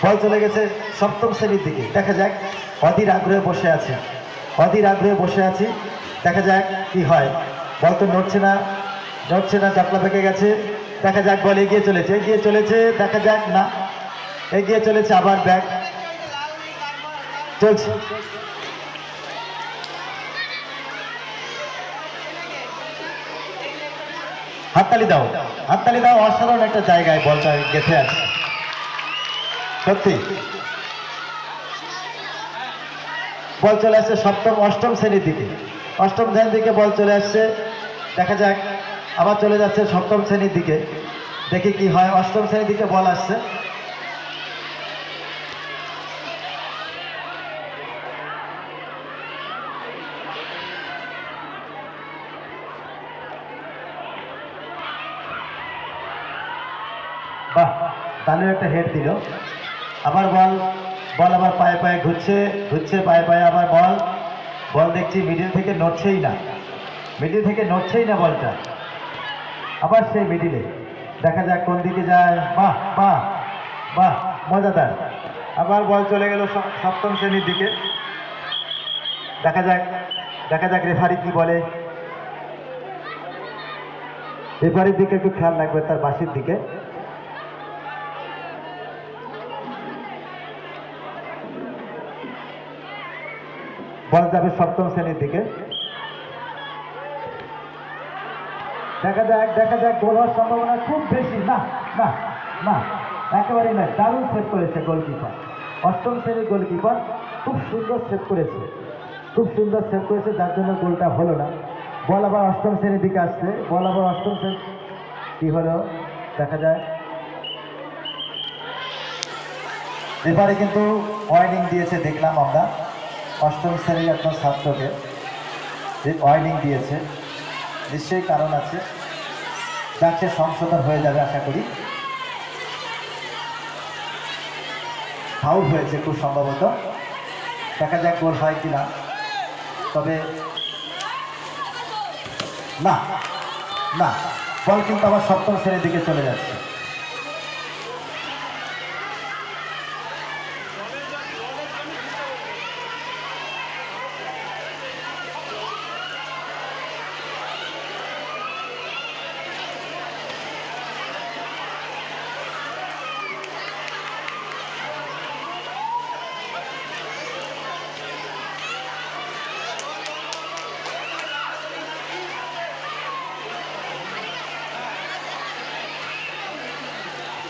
বল চলে গেছে সপ্তম শ্রেণীর দিকে। দেখা যাক, অধীর আগ্রহে বসে আছে, অধীর আগ্রহে বসে আছি। দেখা যাক কি হয়। বল তো নড়ছে না, নড়ছে না, চাপলা পেকে গেছে। দেখা যাক, বল এগিয়ে চলেছে, এগিয়ে চলেছে। দেখা যাক, না, এগিয়ে চলেছে, আবার ব্যাক চলছে। হাততালি দাও, হাততালি দাও। অসাধারণ একটা জায়গায় বলটা গেঁথে আছে, সত্যি। বল চলে আসছে অষ্টম শ্রেণীর দিকে, অষ্টম শ্রেণীর দিকে বল চলে আসছে। দেখা যাক, আবার চলে যাচ্ছে সপ্তম শ্রেণীর দিকে। দেখি কি হয়। অষ্টম শ্রেণীর দিকে বল আসছে। বাহ, দারুণ একটা হেড দিল। আবার বল, বল আবার পায়ে পায়ে ঘুরছে, ঘুরছে পায়ে পায়ে। আবার বল, বল দেখছি মিডিল থেকে নড়ছেই না, মিডিল থেকে নড়ছেই না বলটা। আবার সেই মিডিলে, দেখা যাক কোন দিকে যায়। বাহ বাহ বাহ, মজাদার। আবার বল চলে গেল সপ্তম শ্রেণীর দিকে। দেখা যাক, দেখা যাক রেফারি কি বলে। রেফারির দিকে একটু খেয়াল রাখবে, তার বাসির দিকে। বল যাবে সপ্তম শ্রেণীর দিকে। দেখা যাক, দেখা যাক, গোল হওয়ার সম্ভাবনা খুব বেশি। না না না, একেবারেই নয়। দারুণ সেভ করেছে গোলকিপার, অষ্টম শ্রেণীর গোলকিপার। খুব সুন্দর সেভ করেছে, খুব সুন্দর সেভ করেছে, যার জন্য গোলটা হলো না। বল আবার অষ্টম শ্রেণীর দিকে আসছে, বল আবার অষ্টম শ্রেণী। কি হলো দেখা যায়। এবারে কিন্তু ওয়ার্নিং দিয়েছে, দেখলাম আমরা অষ্টম শ্রেণীর একজন ছাত্রকে ওয়ার্নিং দিয়েছে। নিশ্চয়ই কারণ আছে, যাচ্ছে সংশোধন হয়ে যাবে আশা করি। ফাউল হয়েছে খুব সম্ভবত। দেখা যাক গোল হয় কিনা। তবে না না, বল কিন্তু আবার সপ্তম শ্রেণীর দিকে চলে যাচ্ছে।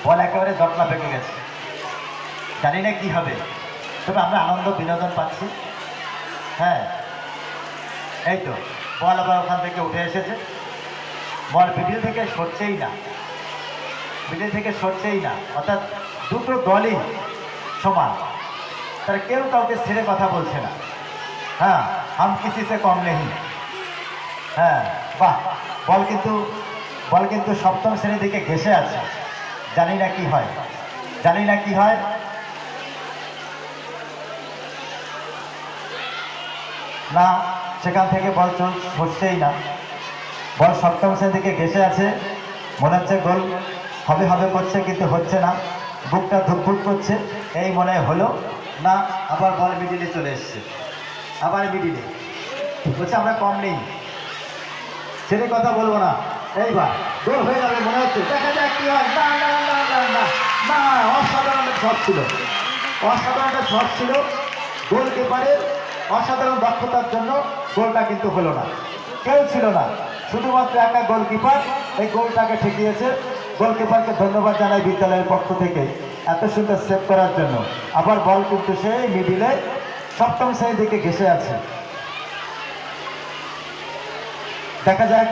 বল একেবারে জটলা পেকে গেছে, জানি না কি হবে। তবে আমরা আনন্দ বিনোদন পাচ্ছি। হ্যাঁ, এই তো বল আবার ওখান থেকে উঠে এসেছে। বল মিডিল থেকে সরছেই না, মিডিল থেকে সরছেই না। অর্থাৎ দুটো দলই সমান, তারা কেউ কাউকে ছেড়ে কথা বলছে না। হ্যাঁ, হাম কিসি সে কম নেই। হ্যাঁ বাহ, বল কিন্তু সপ্তম শ্রেণীর দিকে ঘেঁষে আছে। জানি না কি হয়, জানি না কি হয়। না, সেখান থেকে বল ছুটছেই না। বল সপ্তম শ্রেণীর দিকে ঘেঁষে আছে। মনে হচ্ছে গোল হবে হবে করছে, কিন্তু হচ্ছে না। বুকটা ধুকপুক করছে, এই মনে হলো না। আবার বল মিডিলে চলে এসছে, আবার মিডিলে বলছে আমরা কম নেই, ছেড়ে কথা বলবো না। এইবার গোল হয়ে যাবে মনে হচ্ছে। দেখা যাক কি হয়। না না না না না না, অসাধারণ শট ছিল, অসাধারণ শট ছিল গোলকিপারের। অসাধারণ দক্ষতার জন্য গোলটা কিন্তু হলো না, কেউ ছিল না, শুধুমাত্র একা গোলকিপার এই গোলটাকে ঠেকিয়েছে। গোলকিপারকে ধন্যবাদ জানাই বিদ্যালয়ের পক্ষ থেকে এত সুন্দর সেভ করার জন্য। আবার বল কিন্তু সেই মিডিলে সপ্তম শ্রেণীর দিকে ঘেঁষে আছে। দেখা যাক,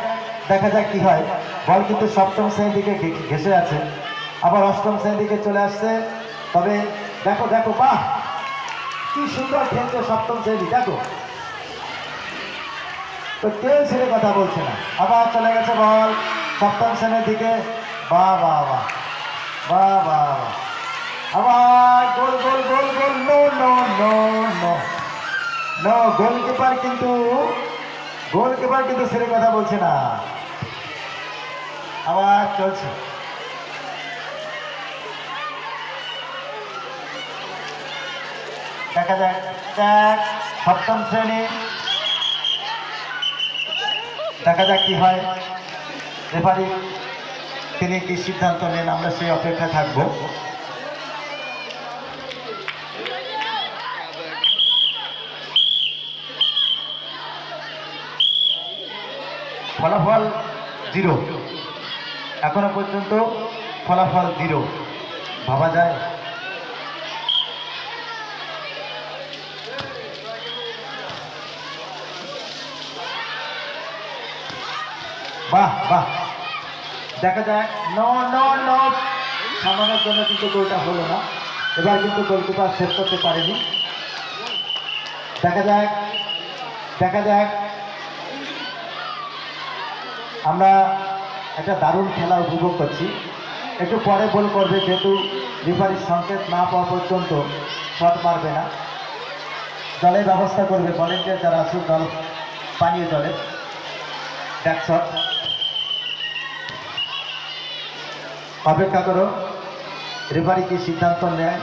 দেখা যাক কি হয়। বল কিন্তু সপ্তম শ্রেণীর দিকে ঘেঁষে আছে, আবার অষ্টম শ্রেণীর দিকে চলে আসছে। তবে দেখো দেখো, বাহ, কি সুন্দর খেলছে সপ্তম শ্রেণী। দেখো তো কেউ ছেড়ে কথা বলছে না। আবার চলে গেছে বল সপ্তম শ্রেণীর দিকে। বাহ বাহ বাহ বাহ বাহ বাহ। আবার goal goal goal goal. No no no no no, goalkeeper কিন্তু ছেড়ে কথা বলছে না। আবার চলছে। দেখা যাক ট্যাগ সপ্তম শ্রেণী, দেখা যাক কি হয়। রেফারি তিনি কি সিদ্ধান্ত নেন, আমরা সেই অপেক্ষায় থাকবো। ফলাফল 0, এখনো পর্যন্ত ফলাফল 0। ভাবা যায়? বাহ বাহ, দেখা যায় নো নো নো, সামানোর জন্য কিন্তু গোলটা হলো না। এবার কিন্তু গোলকিপার সেভ করতে পারেনি। দেখা যাক দেখা যাক, আমরা একটা দারুণ খেলা উপভোগ করছি। একটু পরে বল করবে, যেহেতু রেফারির সংকেত না পাওয়া পর্যন্ত শট মারবে না। জলের ব্যবস্থা করবে ভলেন্টিয়ার যারা আছে, জল, পানীয় জলের ব্যাক শট। অপেক্ষা করো, রেফারি কি সিদ্ধান্ত নেয়।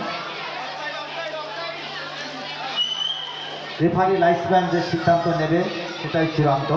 রেফারি লাইসম্যান যে সিদ্ধান্ত নেবে সেটাই চূড়ান্ত।